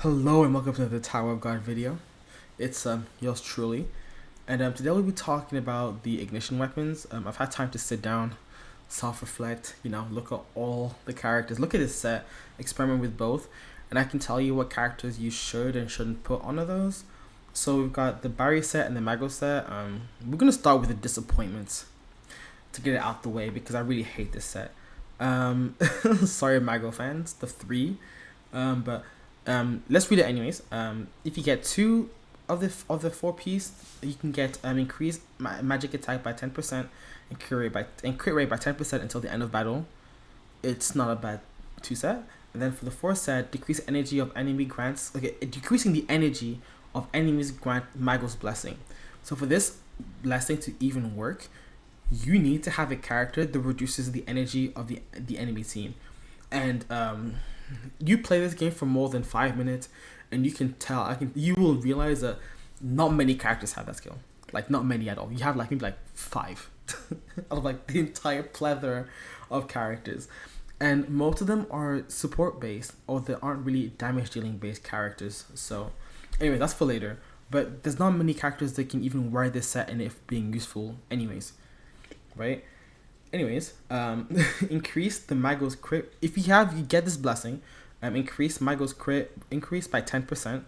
Hello and welcome to the Tower of God video. It's yours truly, and today we'll be talking about the ignition weapons. I've had time to sit down, self-reflect, look at all the characters, look at this set, experiment with both, and I can tell you what characters you should and shouldn't put onto those. So we've got the Bari set and the Mago set. We're gonna start with the disappointments to get it out the way because I really hate this set. Sorry, Mago fans, the three, but let's read it anyways. If you get two of the four piece, you can get increased magic attack by 10% and crit rate by 10% until the end of battle. It's not a bad two set. And then for the fourth set, decrease energy of enemy grants. Okay, decreasing the energy of enemies grant Mago's blessing. So for this blessing to even work, you need to have a character that reduces the energy of the enemy team, and you play this game for more than 5 minutes, and you can tell. You will realize that not many characters have that skill. Like not many at all. You have like maybe like five out of like the entire plethora of characters, and most of them are support based or they aren't really damage dealing based characters. So, anyway, that's for later. But there's not many characters that can even wear this set and it being useful, anyways, right? Anyways, increase the Mago's crit. If you get this blessing, increase Mago's crit increase by 10%,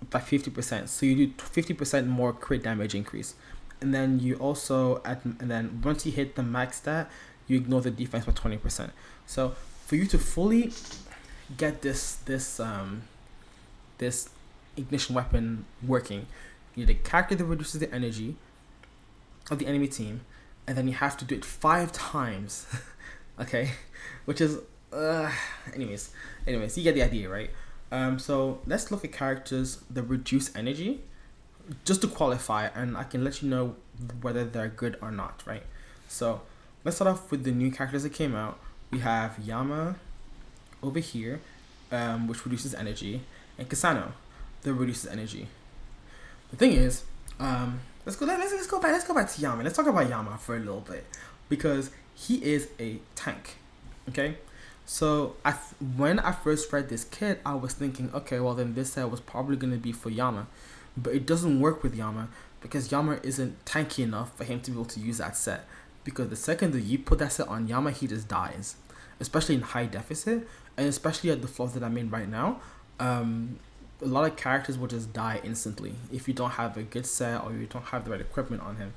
by 50%. So you do 50% more crit damage increase, and then you also and then once you hit the max stat, you ignore the defense by 20%. So for you to fully get this ignition weapon working, you need a character that reduces the energy of the enemy team, and then you have to do it 5 times. Okay, which is anyways, you get the idea, right? So let's look at characters that reduce energy just to qualify, and I can let you know whether they're good or not, right? So let's start off with the new characters that came out. We have Yama over here, which reduces energy, and Kasano that reduces energy. The thing is, let's go back to Yama. Let's talk about Yama for a little bit because he is a tank. Okay, so when I first read this kit, I was thinking, okay, well then this set was probably gonna be for Yama, but it doesn't work with Yama because Yama isn't tanky enough for him to be able to use that set. Because the second that you put that set on Yama, he just dies, especially in high deficit, and especially at the floors that I'm in right now. A lot of characters will just die instantly if you don't have a good set or you don't have the right equipment on him,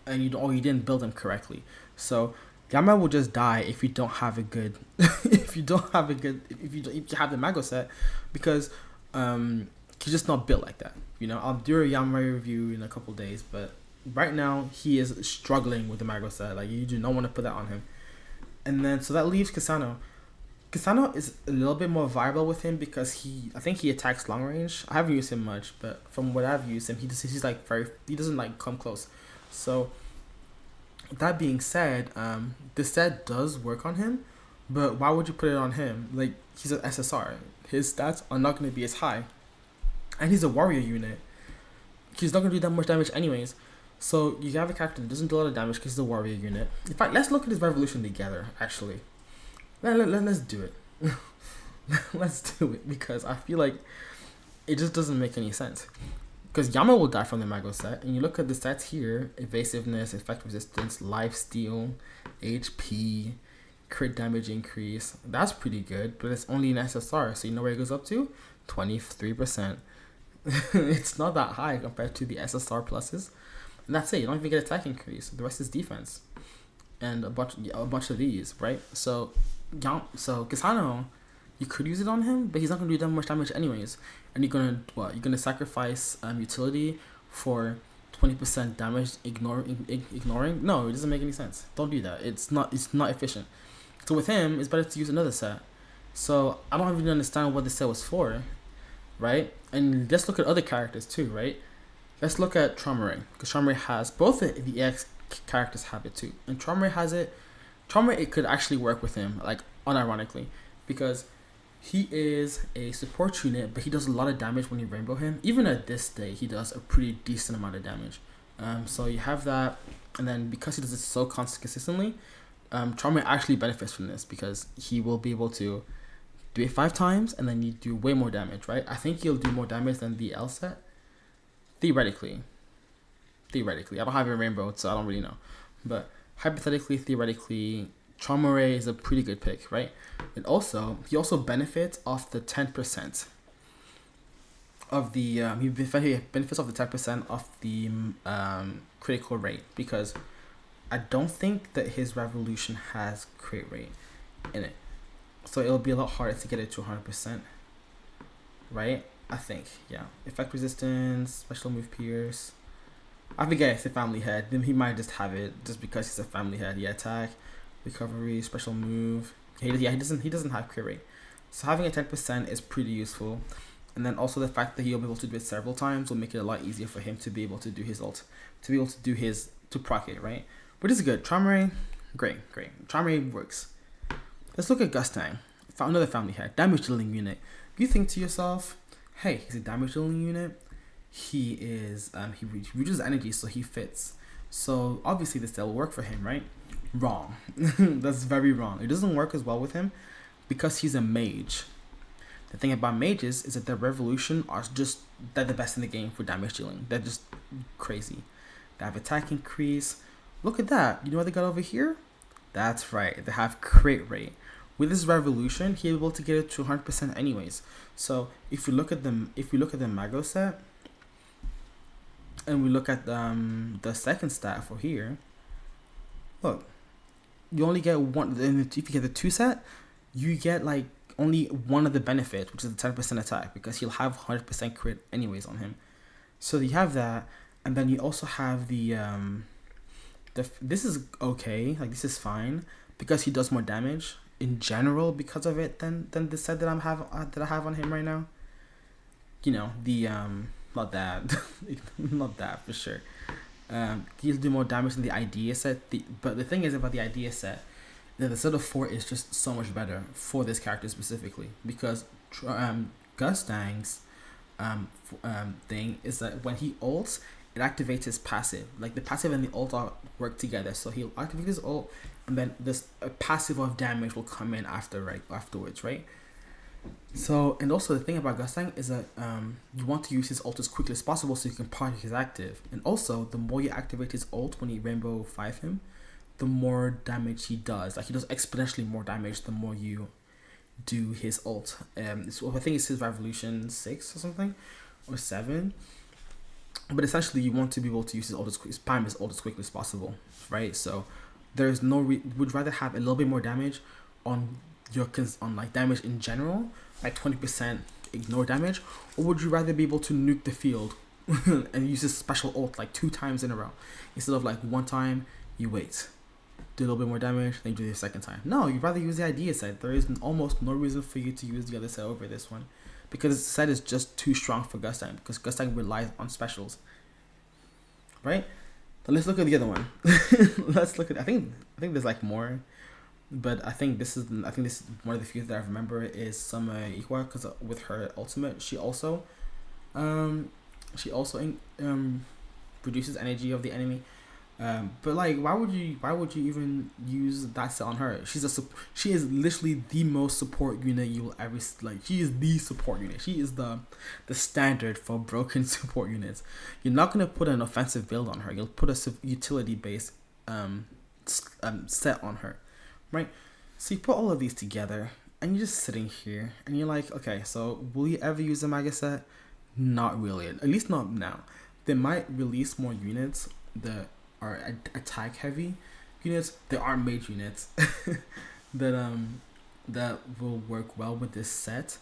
and you didn't build him correctly. So Yama will just die if you don't have a good if you have the Mago set, because he's just not built like that. I'll do a Yama review in a couple days, but right now he is struggling with the Mago set. Like, you do not want to put that on him. And then so that leaves Kasano. Kasano is a little bit more viable with him because I think he attacks long range. I haven't used him much, but from what I've used him, he doesn't like come close. So that being said, the set does work on him, but why would you put it on him? Like, he's an SSR. His stats are not going to be as high, and he's a warrior unit. He's not going to do that much damage anyways. So you have a character that doesn't do a lot of damage because he's a warrior unit. In fact, let's look at his revolution together. Actually, let's do it. Let's do it because I feel like it just doesn't make any sense. Because Yama will die from the Mago set, and you look at the stats here: evasiveness, effect resistance, life steal, HP, crit damage increase. That's pretty good, but it's only an SSR, so you know where it goes up to? 23%. It's not that high compared to the SSR pluses. And that's it. You don't even get attack increase. The rest is defense, and a bunch of these, right? So Kasano, you could use it on him, but he's not gonna do that much damage anyways. And you're gonna sacrifice utility for 20% damage ignoring? No, it doesn't make any sense. Don't do that. It's not efficient. So with him, it's better to use another set. So I don't even understand what the set was for, right? And let's look at other characters too, right? Let's look at Traumerang, because Traumerang has both the EX characters have it too, and Traumerang has it. Traumerang, it could actually work with him, like unironically, because he is a support unit, but he does a lot of damage when you rainbow him. Even at this state, he does a pretty decent amount of damage. So you have that, and then because he does it so consistently, Traumerang actually benefits from this because he will be able to do it 5 times, and then you do way more damage, right? I think you'll do more damage than the L set, theoretically. I don't have a rainbow, so I don't really know, but hypothetically, theoretically, Trauma Ray is a pretty good pick, right? And also, he also benefits off the 10% of the he benefits off the 10% of the critical rate, because I don't think that his revolution has crit rate in it, so it'll be a lot harder to get it to 100%, right? I think, yeah. Effect resistance, special move pierce. I forget it's a family head. Then he might just have it just because he's a family head. Yeah, attack, recovery, special move. He doesn't have crit rate, so having a 10% is pretty useful. And then also the fact that he'll be able to do it several times will make it a lot easier for him to be able to do his ult, to be able to do his to proc it, right? But this is good. Trauma Ray, great. Trauma Ray works. Let's look at Gustang. Another family head, damage dealing unit. You think to yourself, hey, he's a damage dealing unit. He is he reduces energy, so he fits. So obviously this will work for him, right? Wrong. That's very wrong. It doesn't work as well with him because he's a mage. The thing about mages is that their revolution they're the best in the game for damage dealing. They're just crazy. They have attack increase. Look at that. You know what they got over here? That's right. They have crit rate. With his revolution, he's able to get it to 100% anyways. So if we look at the Mago set, and we look at the second stat for here, look, you only get one. If you get the 2 set, you get like only one of the benefits, which is the 10% attack, because he'll have 100% crit anyways on him. So you have that, and then you also have the this is okay, like this is fine, because he does more damage in general because of it than the set that I have on him right now. You know, the not that not that for sure. He'll do more damage than the idea set. But the thing is about the idea set, that the set of 4 is just so much better for this character specifically, because Gustang's thing is that when he ults, it activates his passive. Like the passive and the ult all work together. So he'll activate his ult, and then this passive of damage will come in afterwards, right? So, and also the thing about Gustang is that you want to use his ult as quickly as possible so you can party his active. And also, the more you activate his ult when you Rainbow 5 him, the more damage he does. Like he does exponentially more damage the more you do his ult. So I think it's his revolution 6 or something, or 7. But essentially, you want to be able to use his ult spam his ult as quickly as possible, right? So there's no would rather have a little bit more damage on like damage in general, like 20% ignore damage, or would you rather be able to nuke the field and use this special ult like 2 times in a row instead of like 1 time you wait, do a little bit more damage, then you do it the second time? No, you'd rather use the idea set. There is almost no reason for you to use the other set over this one, because the set is just too strong for Gustang, because Gustang relies on specials, right? But let's look at the other one. Let's look at. I think there's like more, but I think this is one of the few that I remember is Summer Iwa, because with her ultimate, she also reduces energy of the enemy. But like, why would you even use that set on her? She is literally the most support unit you will ever like. She is the support unit. She is the standard for broken support units. You're not gonna put an offensive build on her. You'll put a utility based set on her, right? So you put all of these together, and you're just sitting here, and you're like, okay, so will you ever use a Mago set? Not really. At least not now. They might release more units that are attack heavy units. There are mage units that will work well with this set,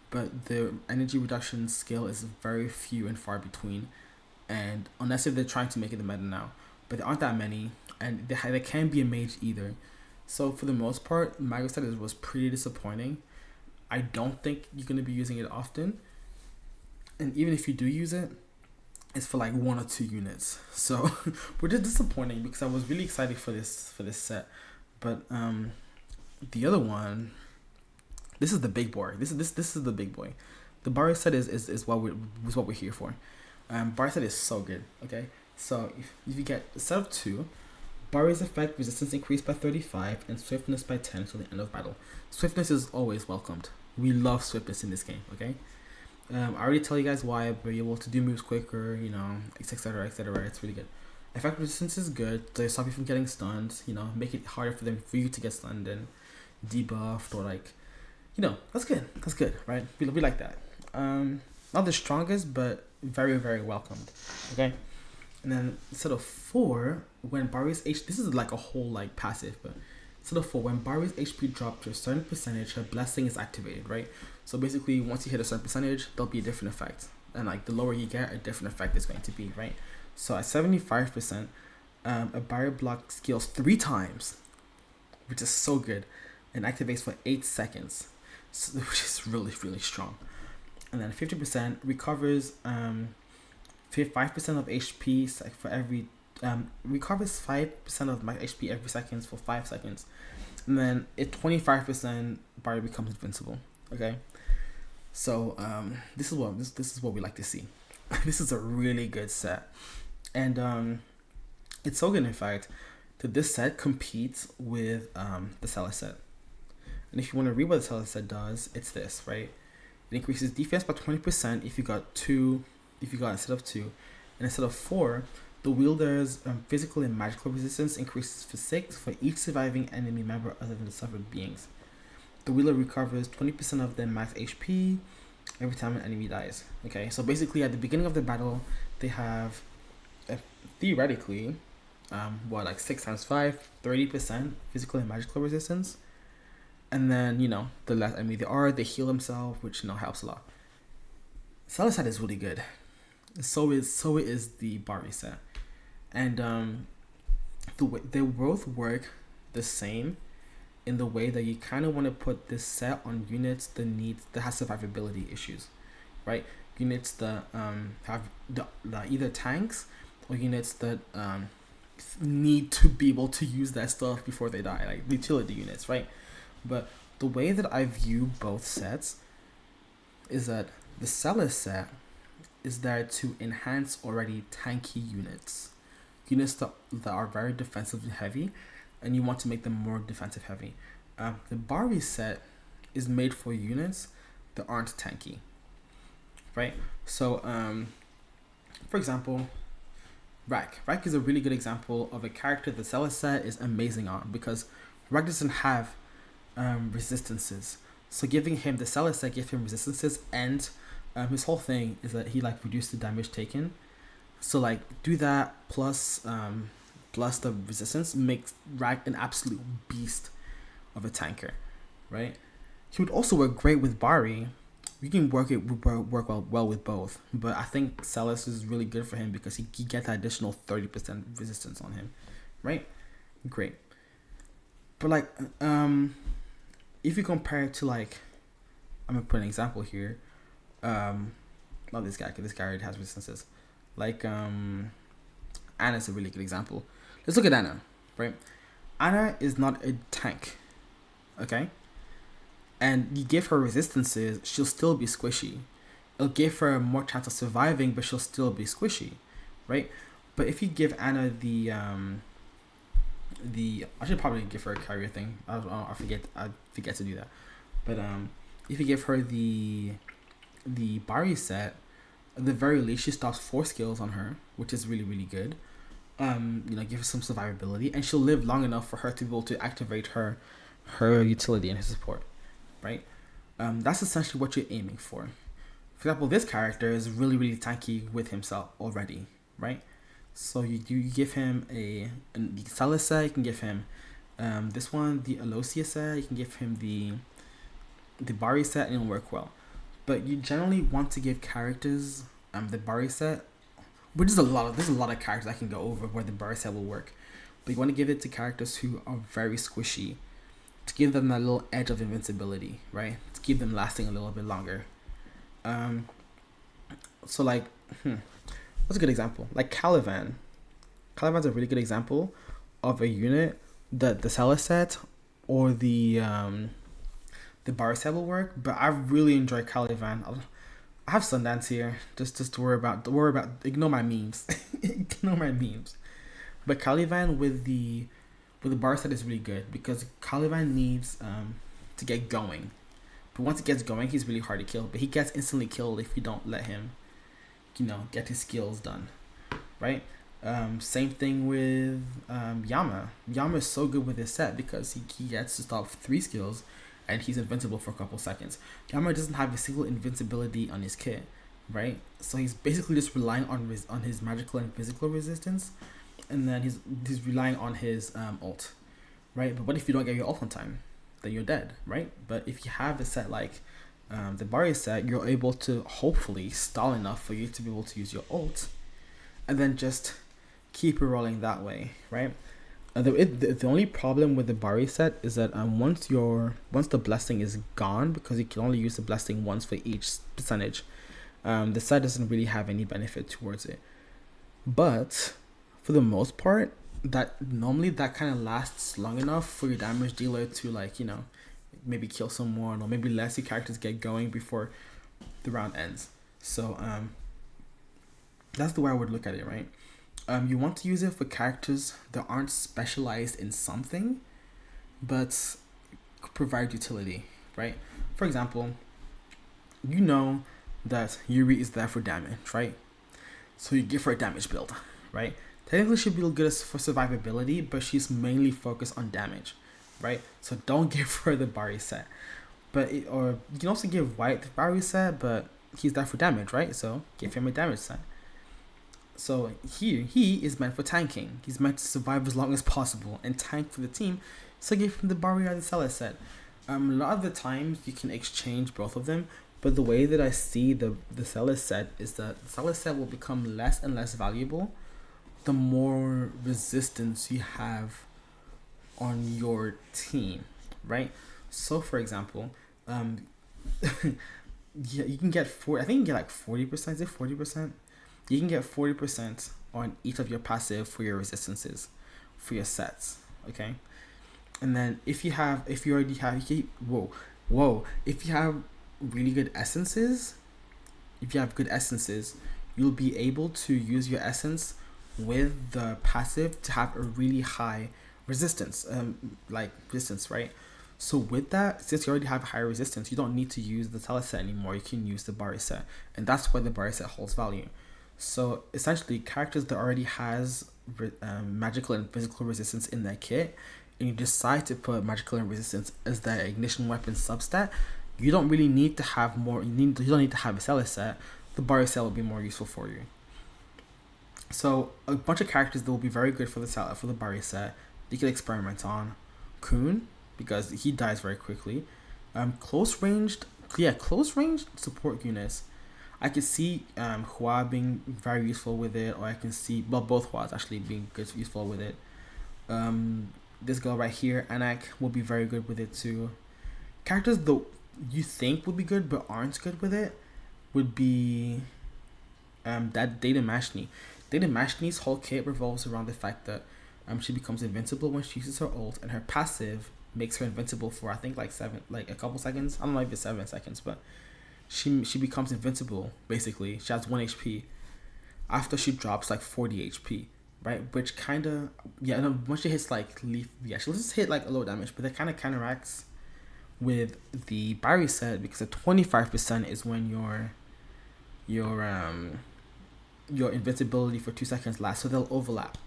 but the energy reduction skill is very few and far between, and unless if they're trying to make it the meta now, but there aren't that many, and there can't be a mage either. So for the most part, Mago set was pretty disappointing. I don't think you're going to be using it often, and even if you do use it, it's for like 1 or 2 units. So which is disappointing, because I was really excited for this set. But the other one, this is the big boy. This is the big boy. The Bari set is what we're here for. Bari set is so good. Okay, so if you get a set of 2, Bari's effect resistance increased by 35 and swiftness by 10 till the end of battle. Swiftness is always welcomed. We love swiftness in this game, okay? I already tell you guys why, but you're able to do moves quicker, you know, etc., etc. It's really good. Effect resistance is good. They stop you from getting stunned, you know, make it harder for you to get stunned and debuffed, or like, you know, that's good. That's good, right? We like that. Not the strongest, but very, very welcomed. Okay. And then instead of 4, when Bari's this is like a whole like passive, but instead of 4, when Bari's HP drops to a certain percentage, her blessing is activated, right? So basically, once you hit a certain percentage, there'll be a different effect, and like the lower you get, a different effect is going to be, right? So at 75%, a Bari block scales 3 times, which is so good, and activates for 8 seconds, so, which is really, really strong. And then 50% recovers 5% of HP for every recovers 5% of my HP every second for 5 seconds, and then at 25% Bari becomes invincible. Okay, so this is what we like to see. This is a really good set, and it's so good, in fact, that this set competes with the Seller set. And if you want to read what the Seller set does, it's this, right? It increases defense by 20% if you got 2, instead of 2, and instead of 4, the wielder's physical and magical resistance increases for 6 for each surviving enemy member other than the suffered beings. The wielder recovers 20% of their max HP every time an enemy dies. Okay, so basically at the beginning of the battle, they have theoretically, 6 times 5, 30% physical and magical resistance. And then, you know, the less enemy they heal themselves, which, you know, helps a lot. Seller set is really good. So is the Bari set. And the way they both work the same in the way that you kind of want to put this set on units that have survivability issues, right? Units that have the either tanks or units that need to be able to use that stuff before they die, like utility units, right? But the way that I view both sets is that the Seller set is there to enhance already tanky units that are very defensively heavy, and you want to make them more defensive heavy. The Bari set is made for units that aren't tanky, right? So, for example, Rack is a really good example of a character the Seller set is amazing on, because Rack doesn't have resistances. So giving him the Seller set gives him resistances, and his whole thing is that he like reduced the damage taken. So like do that plus the resistance makes Rag an absolute beast of a tanker, right? He would also work great with Bari. You can work well with both, but I think Celis is really good for him because he gets that additional 30% resistance on him, right? Great. But like if you compare it to, like, I'm gonna put an example here. Not this guy, because this guy already has resistances. Like Anna's a really good example. Let's look at Anna, right? Anna is not a tank, okay? And you give her resistances, she'll still be squishy. It'll give her more chance of surviving, but she'll still be squishy, right? But if you give Anna the I should probably give her a carrier thing. I forget to do that. But if you give her the Bari set, at the very least she stops 4 skills on her, which is really, really good. Give her some survivability, and she'll live long enough for her to be able to activate her utility and her support, right? That's essentially what you're aiming for. For example, this character is really, really tanky with himself already, right? So you give him the Salas set, you can give him this one, the Alosia set, you can give him the Bari set, and it'll work well. But you generally want to give characters the Bari set, which is there's a lot of characters I can go over where the Bari set will work. But you want to give it to characters who are very squishy, to give them that little edge of invincibility, right? To keep them lasting a little bit longer. So like, what's a good example? Like Calivan. Calivan's a really good example of a unit that the Seller set or the Bari set will work. But I really enjoy Calivan. I have Sundance here, just to worry about. Ignore my memes. Ignore my memes. But Calivan with the Bari set is really good because Calivan needs to get going But once he gets going, he's really hard to kill. But he gets instantly killed if you don't let him, get his skills done, right? Same thing with Yama. Yama is so good with his set because he gets to stop 3 skills and he's invincible for a couple seconds. Yama doesn't have a single invincibility on his kit, right? So he's basically just relying on his magical and physical resistance, and then he's relying on his ult, right? But what if you don't get your ult on time? Then you're dead, right? But if you have a set like the Bari set, you're able to hopefully stall enough for you to be able to use your ult, and then just keep it rolling that way, right? The only problem with the Bari set is that once the blessing is gone, because you can only use the blessing once for each percentage, the set doesn't really have any benefit towards it. But for the most part, that kind of lasts long enough for your damage dealer to maybe kill someone, or maybe let your characters get going before the round ends. So that's the way I would look at it, right? You want to use it for characters that aren't specialized in something, but provide utility, right? For example, you know that Yuri is there for damage, right? So you give her a damage build, right? Technically, she'd be good for survivability, but she's mainly focused on damage, right? So don't give her the Bari set. Or you can also give White the Bari set, but he's there for damage, right? So give him a damage set. So he is meant for tanking. He's meant to survive as long as possible and tank for the team. So give him the Bari or the Seller set. A lot of the times you can exchange both of them, but the way that I see the Seller set is that the Seller set will become less and less valuable the more resistance you have on your team, right? So for example, yeah, you can get 40%. Is it 40%? You can get 40% on each of your passive for your resistances, for your sets, okay? And then if you have really good essences, you'll be able to use your essence with the passive to have a really high resistance, right? So with that, since you already have a higher resistance, you don't need to use the Tele set anymore. You can use the Bari set, and that's why the Bari set holds value. So essentially, characters that already has magical and physical resistance in their kit, and you decide to put magical and resistance as their ignition weapon substat, you don't really need to have more. You don't need to have a Seller set. The Bari set will be more useful for you. So a bunch of characters that will be very good for the Bari set, you can experiment on. Kun, because he dies very quickly. Close ranged support units. I could see Hua being very useful with it, or I can see both Huas actually being useful with it. This girl right here, Anak, will be very good with it too. Characters that you think would be good but aren't good with it would be that Data Mashni. Data Mashni's whole kit revolves around the fact that she becomes invincible when she uses her ult, and her passive makes her invincible for I think a couple seconds. I don't know if it's 7 seconds, but she becomes invincible basically. She has 1 HP after she drops 40 HP, right? Which once she hits she'll just hit a low damage, but that kind of counteracts with the Bari set, because the 25% is when your invincibility for 2 seconds lasts, so they'll overlap,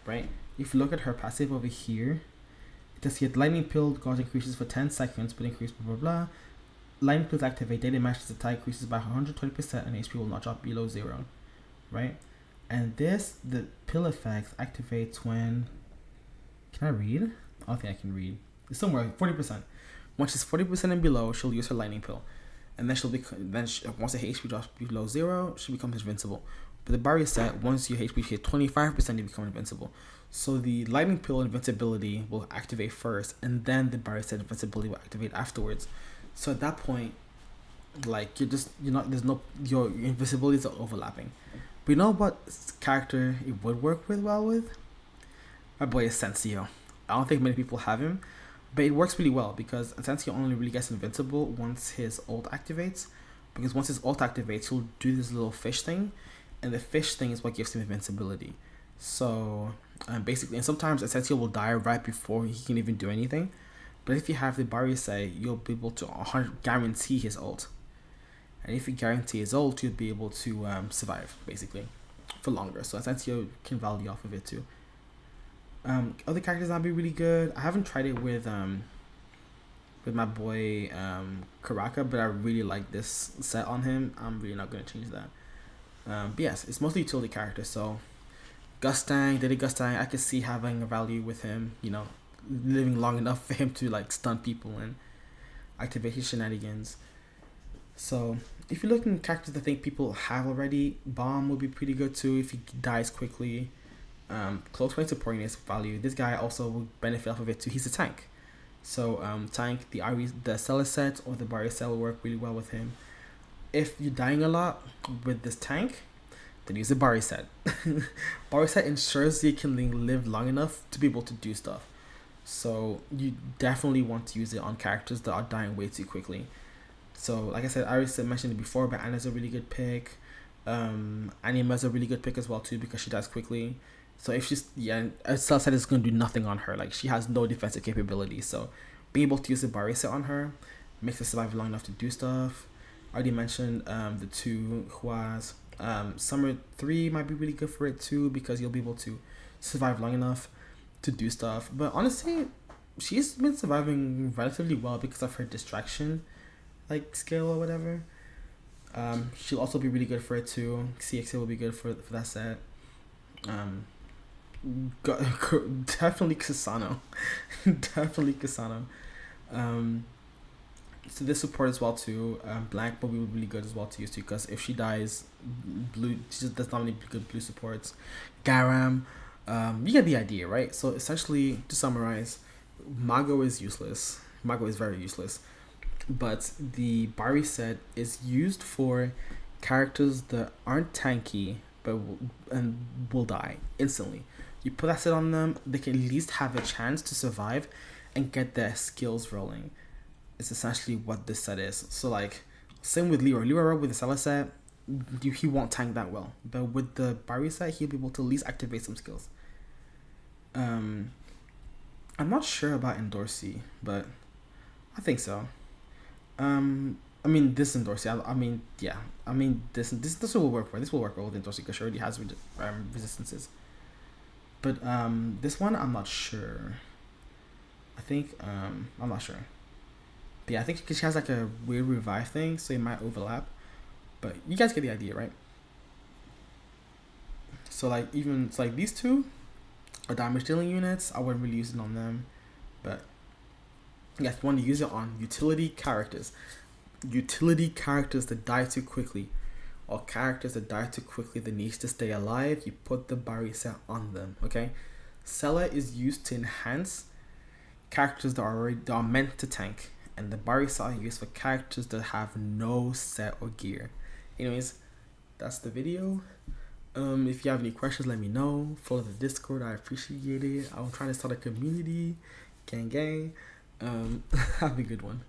right? If you look at her passive over here, it does hit lightning pill, guard increases for 10 seconds, but increase blah blah blah. Lightning pills activate, data matches attack increases by 120% and HP will not drop below 0, right? And the pill effect activates when, can I read? I don't think I can read. It's somewhere 40%. Once she's 40% and below, she'll use her lightning pill, and then once the HP drops below 0, she becomes invincible. But the Bari set, once your HP hit 25%, you become invincible. So the lightning pill invincibility will activate first, and then the Bari set invincibility will activate afterwards. So at that point, your invisibilities are overlapping. But you know what character it would work well with? My boy is Sensio. I don't think many people have him, but it works really well because Sensio only really gets invincible once his ult activates. Because once his ult activates, he'll do this little fish thing, and the fish thing is what gives him invincibility. So basically, and sometimes Sensio will die right before he can even do anything. But if you have the Bari set, you'll be able to 100 guarantee his ult. And if you guarantee his ult, you'll be able to survive, basically, for longer. So essentially, you can value off of it too. Other characters that'd be really good. I haven't tried it with my boy Karaka, but I really like this set on him. I'm really not going to change that. But yes, it's mostly utility characters. So Gustang, Diddy Gustang, I could see having a value with him, you know, living long enough for him to like stun people and activate his shenanigans. So if you're looking at characters I think people have already, Bomb would be pretty good too if he dies quickly. Close range supporting is value. This guy also will benefit off of it too. He's a tank. So tank, the Seller set or the Bari set will work really well with him. If you're dying a lot with this tank, then use the Bari set. Bari set ensures you can live long enough to be able to do stuff. So you definitely want to use it on characters that are dying way too quickly. So like I said, I already mentioned it before, but Anna's a really good pick. Anima's a really good pick as well too because she dies quickly. So if she's a Cell set is going to do nothing on her. Like she has no defensive capability. So being able to use the Bari set on her makes her survive long enough to do stuff. I already mentioned the two Huas. Summer 3 might be really good for it too because you'll be able to survive long enough to do stuff. But honestly, she's been surviving relatively well because of her distraction like skill or whatever. She'll also be really good for it too. CXA will be good for that set. Definitely Kasano. Definitely Kasano. So this support as well too. Blank will be really good as well to use too because if she dies, blue she just does not many good blue supports. Garam, you get the idea, right? So essentially, to summarize, Mago is useless. Mago is very useless, but the Bari set is used for characters that aren't tanky but will die instantly. You put that set on them, they can at least have a chance to survive and get their skills rolling. It's essentially what this set is. So like, same with Leroy. Leroy with the Seller set, he won't tank that well. But with the Bari set, he'll be able to at least activate some skills. I'm not sure about Endorsi, but I think so. I mean, this Endorsi, this will work for. This will work well with Endorsi because she already has resistances. But this one, I'm not sure. I think, I'm not sure. But yeah, I think because she has like a weird revive thing, so it might overlap. But you guys get the idea, right? So like these two are damage dealing units. I wouldn't really use it on them, but yeah, if you want to use it on utility characters that die too quickly, or characters that die too quickly that needs to stay alive, you put the Bari set on them. Okay, Sella is used to enhance characters that are meant to tank, and the Bari set are used for characters that have no set or gear. Anyways, that's the video. If you have any questions, let me know. Follow the Discord, I appreciate it. I'm trying to start a community. Gang gang. Have a good one.